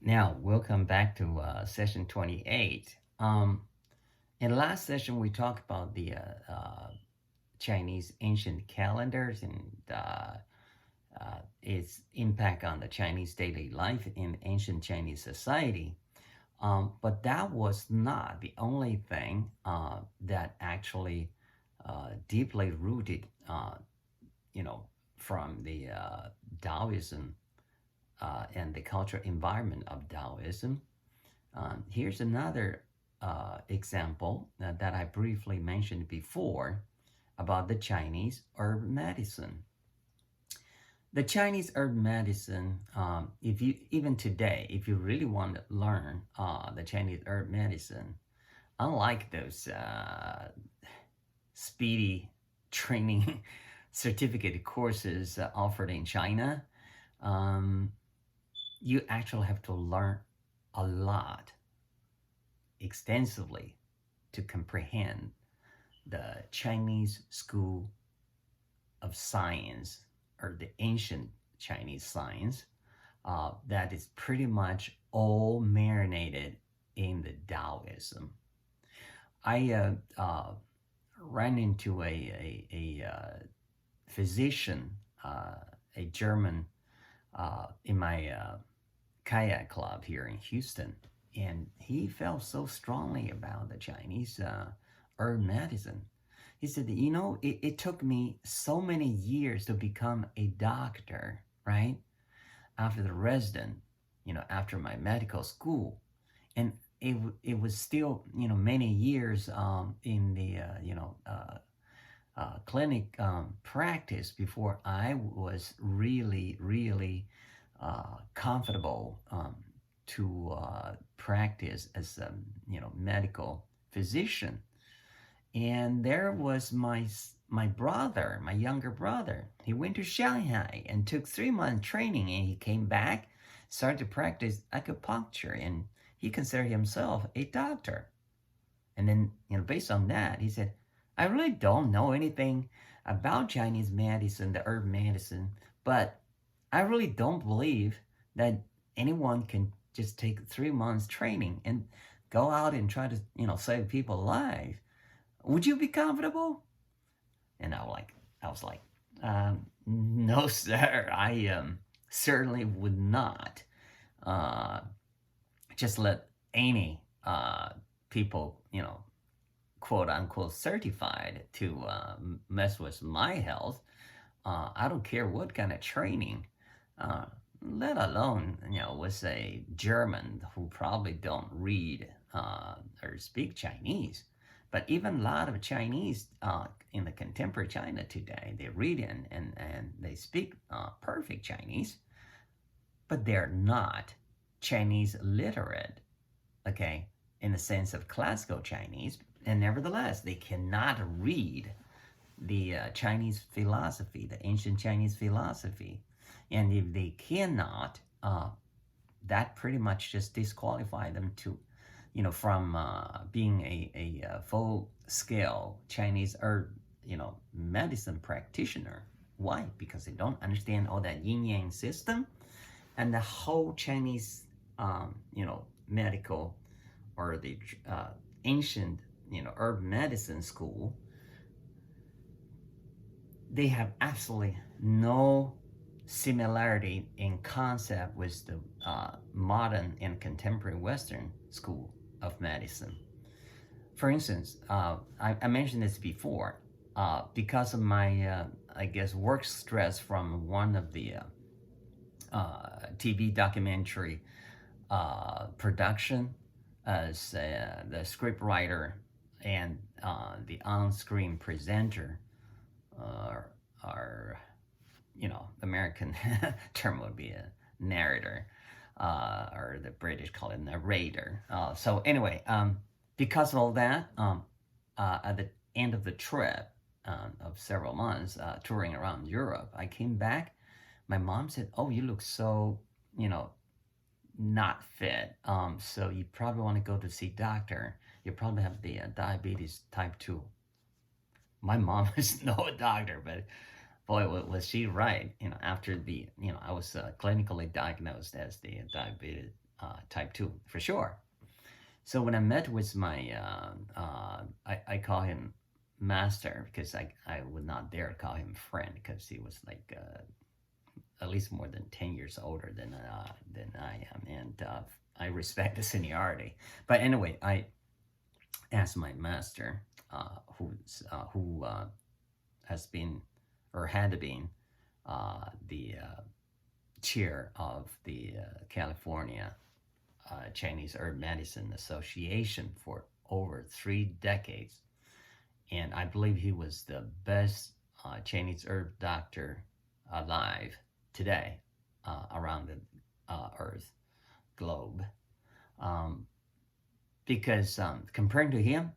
Now, welcome back to session 28. In the last session, we talked about the Chinese ancient calendars and its impact on the Chinese daily life in ancient Chinese society. But that was not the only thing that actually deeply rooted, you know, from the Taoism and the cultural environment of Taoism. Here's another example that I briefly mentioned before about the Chinese herb medicine. The Chinese herb medicine, if you even today, if you really want to learn the Chinese herb medicine, unlike those speedy training certificate courses offered in China, um, you actually have to learn a lot extensively to comprehend the Chinese school of science or the ancient Chinese science that is pretty much all marinated in the Taoism. I ran into a physician, a German, in my kayak club here in Houston, and he felt so strongly about the Chinese herb medicine. He said, it took me so many years to become a doctor, right? After the resident, after my medical school. And it was still, many years in the, clinic practice before I was really, really comfortable to practice as a medical physician. And there was my brother, my younger brother. He went to Shanghai and took 3 month training, and he came back, started to practice acupuncture, and he considered himself a doctor. And then, based on that, he said, I really don't know anything about Chinese medicine, the herb medicine, but I really don't believe that anyone can just take 3 months training and go out and try to, save people's lives. Would you be comfortable? And I was like, no, sir, I certainly would not uh, just let any people, quote unquote, certified to mess with my health. I don't care what kind of training, uh, let alone, with a German who probably don't read or speak Chinese. But even a lot of Chinese in the contemporary China today, they read and they speak perfect Chinese, but they're not Chinese literate, okay, in the sense of classical Chinese. And nevertheless, they cannot read the Chinese philosophy, the ancient Chinese philosophy. And if they cannot, that pretty much just disqualify them to, from being a full-scale Chinese herb, medicine practitioner. Why? Because they don't understand all that yin-yang system and the whole Chinese, medical or the ancient, herb medicine school. They have absolutely no similarity in concept with the modern and contemporary Western school of medicine. For instance, I mentioned this before, because of my, I guess, work stress from one of the TV documentary production as the script writer and the on-screen presenter, are, American term would be a narrator, or the British call it narrator. So anyway, because of all that, at the end of the trip of several months touring around Europe, I came back. My mom said, "Oh, you look so, not fit. So you probably want to go to see doctor. You probably have the diabetes type 2." My mom is no doctor, but boy, was she right. After the, I was clinically diagnosed as the type 2 for sure. So when I met with my, I call him master because I would not dare call him friend because he was like at least more than 10 years older than I am. And I respect the seniority. But anyway, I asked my master, who has been or had been the chair of the California Chinese Herb Medicine Association for over 3 decades. And I believe he was the best Chinese herb doctor alive today around the earth globe. Um, because comparing to him,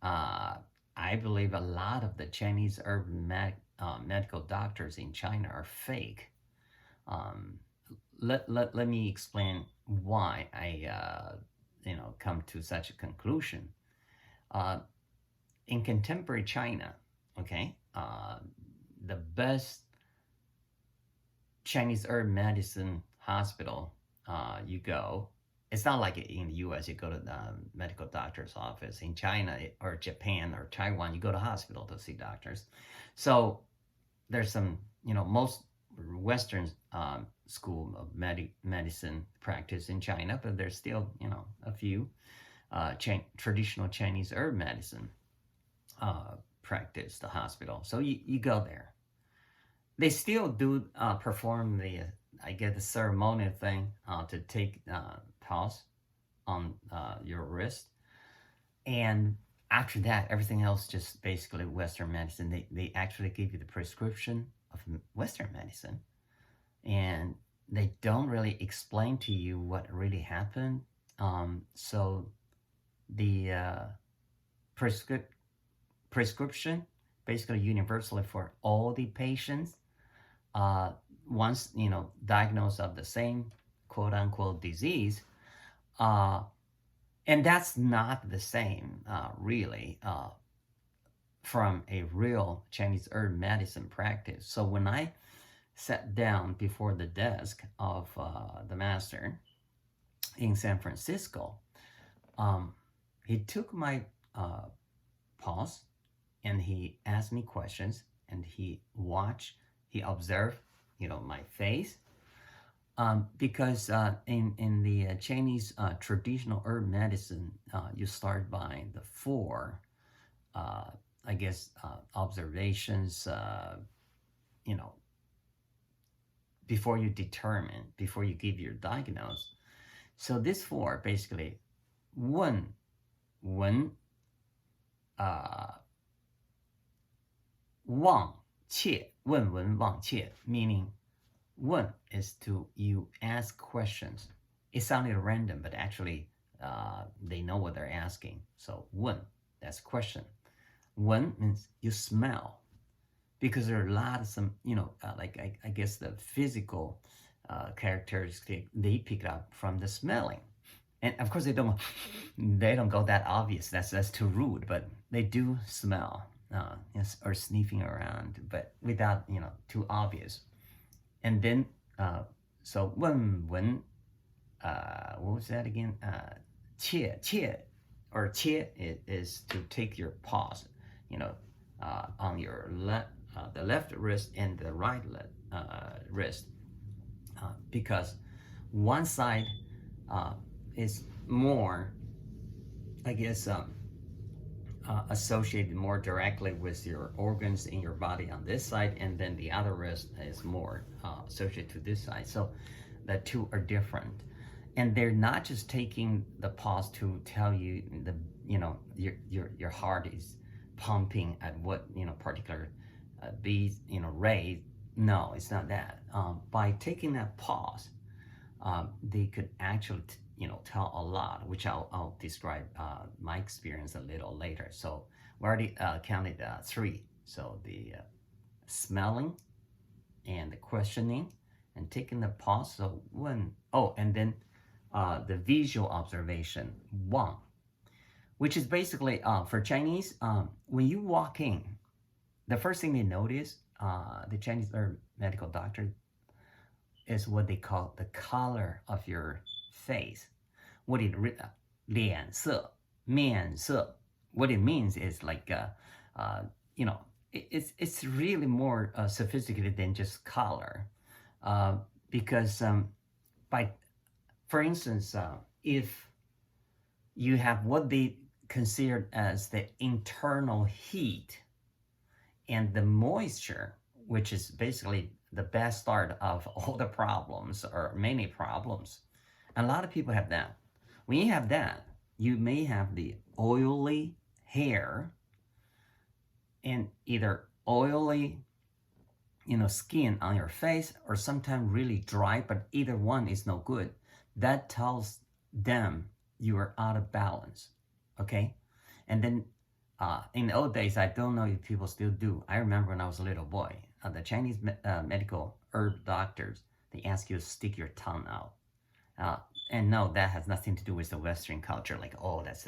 I believe a lot of the Chinese herb medical doctors in China are fake. Um, let me explain why I come to such a conclusion. Uh, in contemporary China, okay, the best Chinese herb medicine hospital you go. It's not like in the U.S. you go to the medical doctor's office. In China or Japan or Taiwan, you go to hospital to see doctors. So there's some, most Western school of medicine practice in China, but there's still, a few traditional Chinese herb medicine practice, the hospital. So you go there. They still do perform the, I guess, the ceremonial thing to take pulse on your wrist. And after that, everything else just basically Western medicine. They actually give you the prescription of Western medicine. And they don't really explain to you what really happened. So the prescription, basically universally for all the patients, once diagnosed of the same quote unquote disease, and that's not the same really from a real Chinese herb medicine practice. So when I sat down before the desk of the master in San Francisco, he took my pulse and he asked me questions and he observed, my face. Because in the Chinese traditional herb medicine, you start by the 4, I guess, observations, before you give your diagnosis. So this 4 basically, 问 忘切 问闻忘切 meaning 问 is to you ask questions. It sounded random, but actually they know what they're asking. So 问, that's question. 闻 means you smell, because there are a lot of some, like I guess the physical characteristics they pick up from the smelling. And of course they don't go that obvious. That's too rude, but they do smell or sniffing around, but without too obvious. And then so 问闻 what was that again? 切 or 切 is to take your pause, on your the left wrist and the right wrist, because one side is more, I guess, associated more directly with your organs in your body on this side, and then the other wrist is more associated to this side. So the two are different, and they're not just taking the pulse to tell you your heart is pumping at what particular beat rate. No, it's not that. By taking that pause, they could actually tell a lot, which I'll describe my experience a little later. So we already counted 3. So the smelling and the questioning and taking the pause. So and then the visual observation, 望, which is basically for Chinese, when you walk in, the first thing they notice, the Chinese medical doctor, is what they call the color of your face. What it 脸色面色 what it means is like you know it's really more sophisticated than just color uh, because by for instance if you have what they considered as the internal heat and the moisture, which is basically the best start of all the problems or many problems. And a lot of people have that. When you have that, you may have the oily hair and either oily, skin on your face or sometimes really dry, but either one is no good. That tells them you are out of balance. Okay? And then in the old days, I don't know if people still do. I remember when I was a little boy, the Chinese medical herb doctors, they ask you to stick your tongue out. Uh, and no, that has nothing to do with the Western culture, like, oh, that's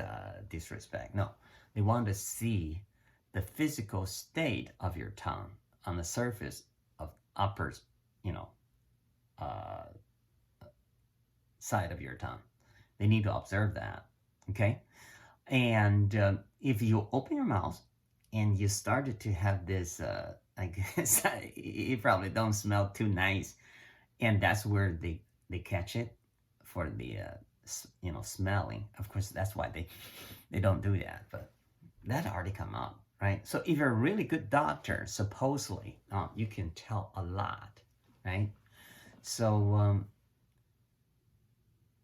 disrespect. No, they want to see the physical state of your tongue on the surface of upper, you know, uh, side of your tongue. They need to observe that, okay? And if you open your mouth and you started to have this, I guess you probably don't smell too nice, and that's where they catch it for the smelling. Of course, that's why they don't do that, but that already come up, right? So if you're a really good doctor, supposedly you can tell a lot, right? So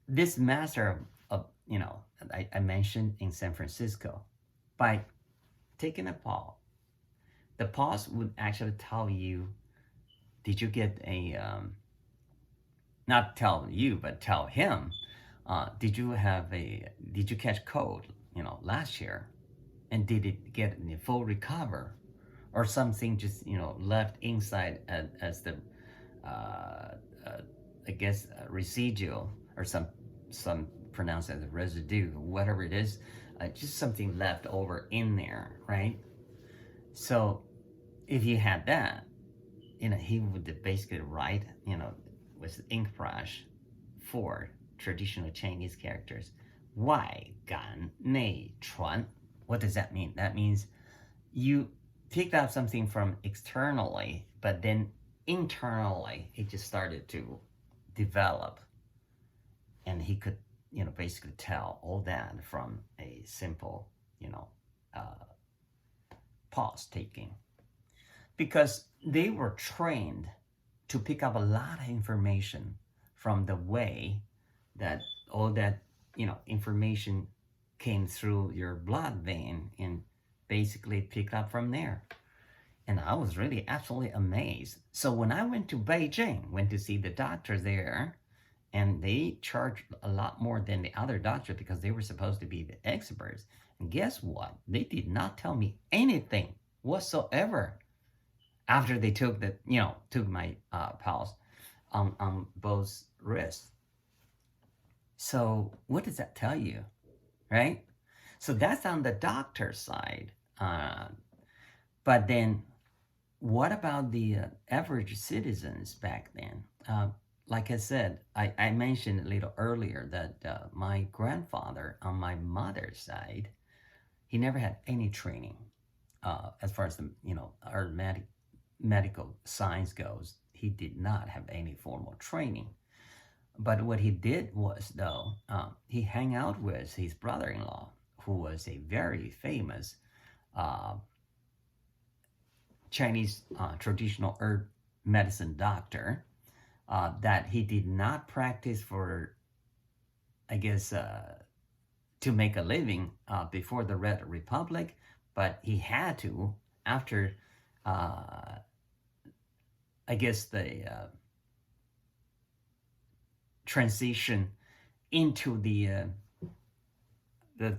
this master of I mentioned in San Francisco, by taking a pause, the pause would actually tell you, did you get a not tell you, but tell him, did you catch cold, last year, and did it get in full recover, or something just left inside as the uh, uh, I guess residual, or some pronounce it as residue, whatever it is, just something left over in there, right? So if you had that, he would basically write, with ink brush for traditional Chinese characters. 外感内传. What does that mean? That means you picked up something from externally, but then internally it just started to develop, and he could, basically tell all that from a simple, uh, pause taking, because they were trained to pick up a lot of information from the way that all that information came through your blood vein and basically picked up from there. And I was really absolutely amazed. So when I went to Beijing, went to see the doctor there, and they charged a lot more than the other doctors because they were supposed to be the experts. And guess what? They did not tell me anything whatsoever after they took my pulse on both wrists. So what does that tell you, right? So that's on the doctor side. But then what about the average citizens back then? Like I said, I mentioned a little earlier that my grandfather on my mother's side, he never had any training as far as our medical science goes. He did not have any formal training. But what he did was, though, he hung out with his brother-in-law, who was a very famous Chinese traditional herb medicine doctor, that he did not practice for, I guess, to make a living before the Red Republic, but he had to after, I guess, the transition into the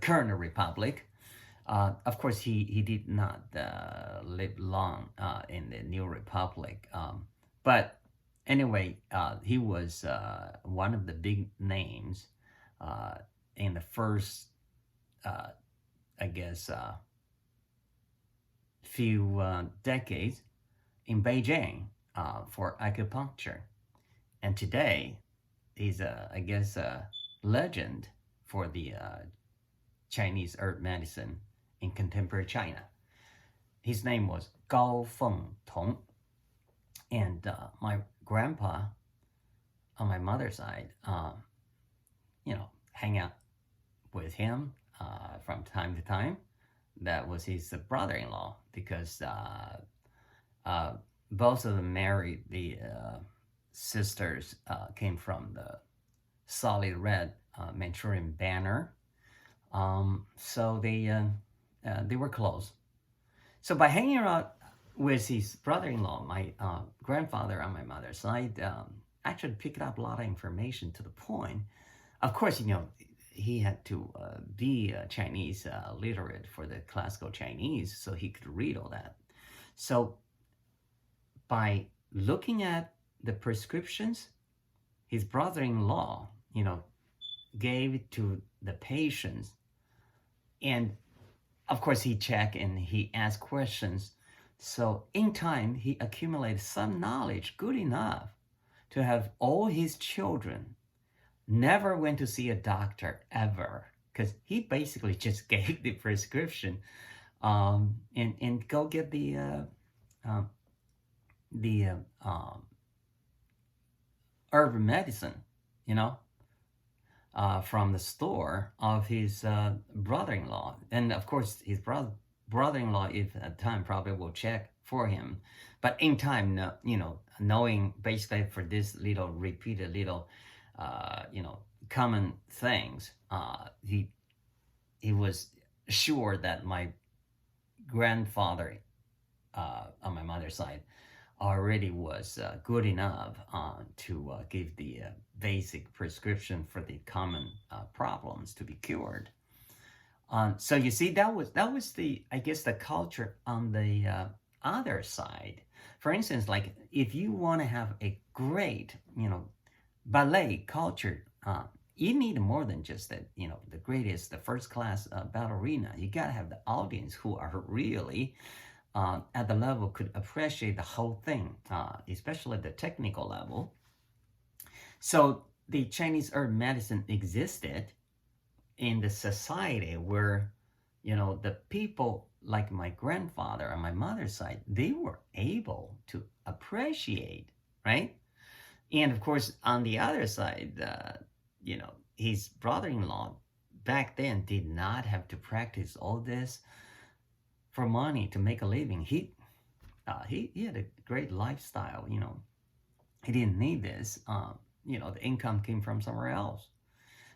current republic. Of course, he did not live long in the new republic, but anyway, he was one of the big names in the first, I guess, few decades in Beijing for acupuncture. And today, he's a, I guess, a legend for the Chinese herb medicine in contemporary China. His name was Gao Feng Tong, and my grandpa on my mother's side, hang out with him from time to time. That was his brother-in-law because uh, both of them married. The sisters came from the solid red Manchurian banner. So they were close. So by hanging out with his brother-in-law, my grandfather on my mother's side, actually picked up a lot of information to the point. Of course, he had to be Chinese literate for the classical Chinese, so he could read all that. So by looking at the prescriptions, his brother-in-law, gave it to the patients, and of course he checked and he asked questions. So in time, he accumulated some knowledge good enough to have all his children never went to see a doctor ever, because he basically just gave the prescription and go get the herb medicine, you know, from the store of his brother-in-law. And of course, his brother-in-law, if at the time, probably will check for him. But in time, knowing basically for this little repeated little, common things, he was sure that my grandfather on my mother's side already was good enough to give the basic prescription for the common problems to be cured. So you see, that was the, I guess, the culture on the other side. For instance, like if you want to have a great, ballet culture, you need more than just the greatest, the first class ballerina. You gotta have the audience who are really at the level could appreciate the whole thing, especially the technical level. So the Chinese herb medicine existed in the society where, the people like my grandfather on my mother's side, they were able to appreciate, right? And of course, on the other side, his brother-in-law back then did not have to practice all this for money to make a living. He had a great lifestyle. He didn't need this. The income came from somewhere else.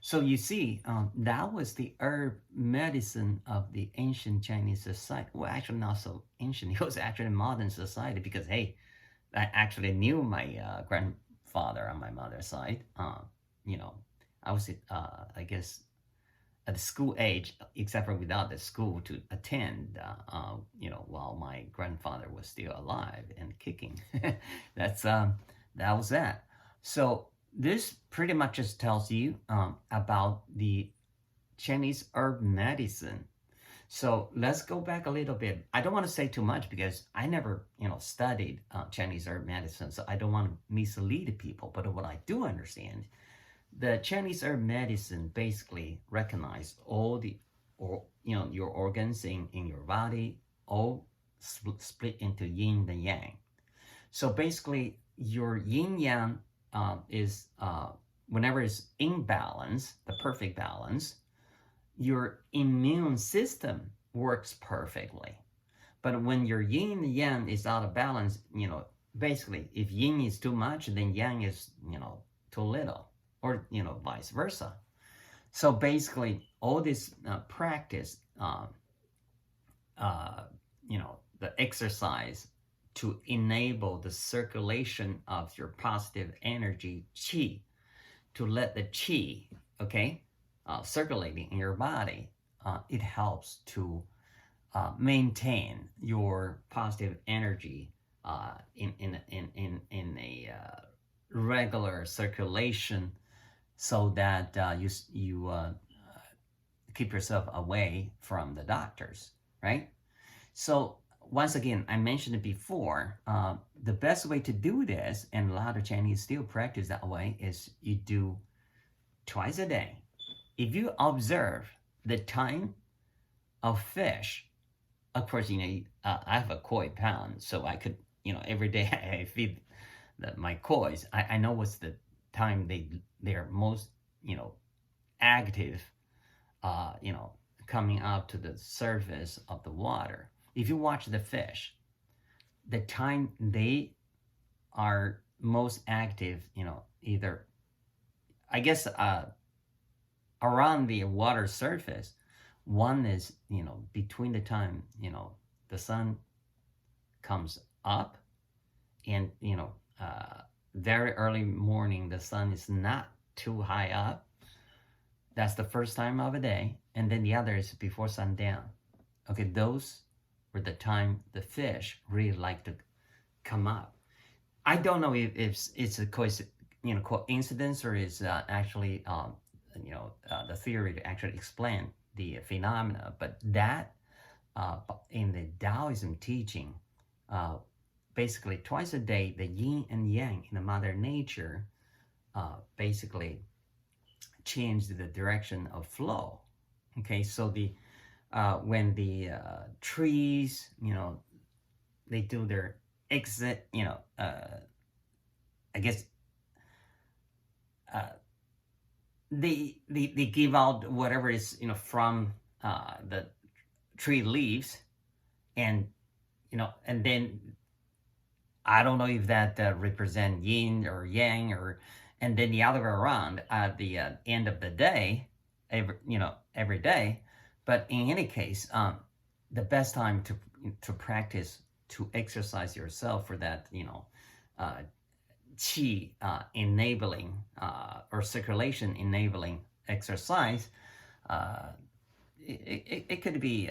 So you see, that was the herb medicine of the ancient Chinese society. Well, actually, not so ancient. It was actually modern society because, hey, I actually knew my grandfather on my mother's side. I was, I guess, at the school age, except for without the school to attend, while my grandfather was still alive and kicking. That was that. So this pretty much just tells you about the Chinese herb medicine. So let's go back a little bit. I don't want to say too much because I never, studied Chinese herb medicine, so I don't want to mislead people. But what I do understand, the Chinese herb medicine basically recognized all your organs in your body, all split into yin and yang. So basically, your yin yang is whenever it's in balance, the perfect balance, your immune system works perfectly. But when your yin and yang is out of balance, basically, if yin is too much, then yang is, too little, or, vice versa. So basically, all this practice, the exercise to enable the circulation of your positive energy, qi, to let the qi, circulating in your body, it helps to maintain your positive energy in a regular circulation, so that you keep yourself away from the doctors, right? So once again, I mentioned it before, the best way to do this, and a lot of Chinese still practice that way, is you do twice a day. If you observe the time of fish, of course, I have a koi pound, so I could, every day I feed my kois. I know what's the time they're most, active, coming out to the surface of the water. If you watch the fish, the time they are most active, either, I guess, around the water surface, one is, between the time, the sun comes up and, very early morning, the sun is not too high up. That's the first time of the day. And then the other is before sundown. Okay, those were the time the fish really like to come up. I don't know if it's a coincidence or is actually the theory to actually explain the phenomena, but that in the Taoism teaching, basically twice a day, the yin and yang in the Mother Nature basically change the direction of flow. Okay, so the when the trees, they do their exit, I guess they give out whatever is from the tree leaves, and and then I don't know if that represent yin or yang, and then the other way around at the end of the day, every day. But in any case, the best time to practice, to exercise yourself for that, qi enabling or circulation enabling exercise, it could be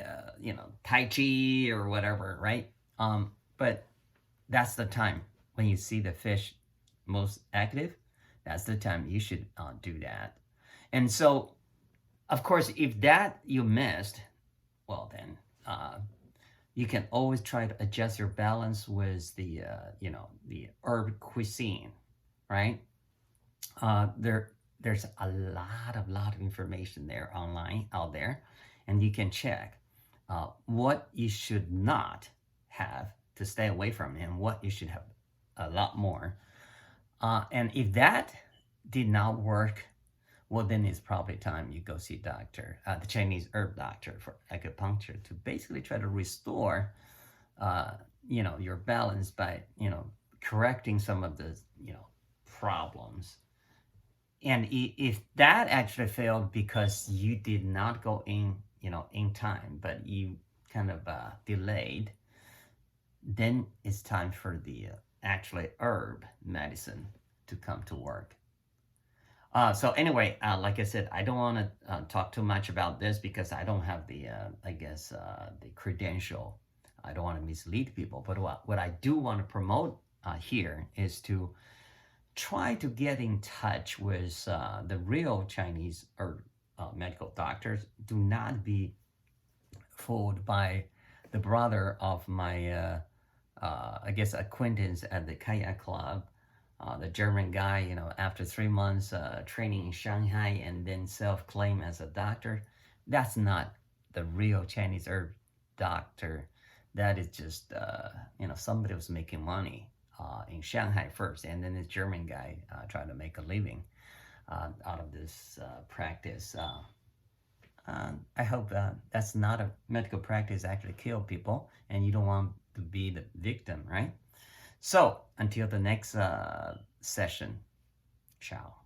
tai chi or whatever, right? But that's the time when you see the fish most active. That's the time you should do that. And so, of course, if that you missed, well then you can always try to adjust your balance with the the herb cuisine, right? There's a lot of information there online out there, and you can check what you should not have to stay away from, and what you should have a lot more. And if that did not work, well, then it's probably time you go see doctor, the Chinese herb doctor for acupuncture, to basically try to restore, your balance by, correcting some of the, problems. And if that actually failed because you did not go in, in time, but you kind of delayed, then it's time for the actually herb medicine to come to work. So anyway, like I said, I don't want to talk too much about this because I don't have the, the credential. I don't want to mislead people. But what I do want to promote here is to try to get in touch with the real Chinese or medical doctors. Do not be fooled by the brother of my, acquaintance at the kayak club. The German guy, after 3 months training in Shanghai and then self-claim as a doctor. That's not the real Chinese herb doctor. That is just, somebody was making money in Shanghai first, and then this German guy trying to make a living out of this practice. I hope that's not a medical practice actually kill people, and you don't want to be the victim, right? So, until the next session, ciao.